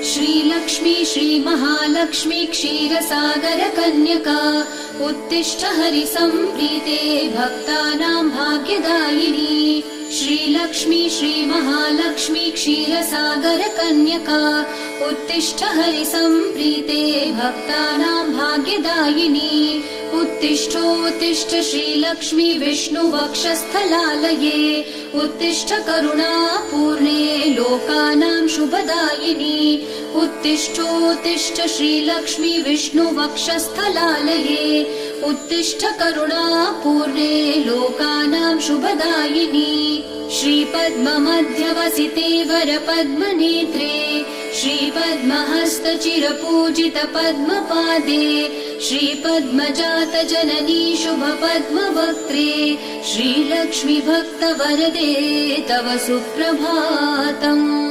श्रीलक्ष्मी श्रीमहालक्ष्मी क्षीरसागर कन्यका उत्तिष्ठ हरिसम्प्रीते भक्तानां भाग्यदायिनी। श्रीलक्ष्मी श्रीमहालक्ष्मी क्षीरसागर कन्यका उत्तिष्ठ हरिसम्प्रीते भक्तानां भाग्यदायिनी। उत्तिष्ठोत्तिष्ठ श्रीलक्ष्मी विष्णुवक्षस्थलालये उत्तिष्ठ करुणापूर्णे लोकानां शुभदायिनी। उत्तिष्ठोत्तिष्ठ श्रीलक्ष्मी विष्णुवक्षस्थलालये उत्तिष्ठ करुणापूर्णे लोकानां शुभदायिनी। श्रीपद्ममध्यवसिते वरपद्मनेत्रे श्रीपद्महस्तचिरपूजित पद्मपादे श्रीपद्मजात जननी शुभपद्मवक्त्रे श्रीलक्ष्मी भक्तवरदे तव सुप्रभातम्।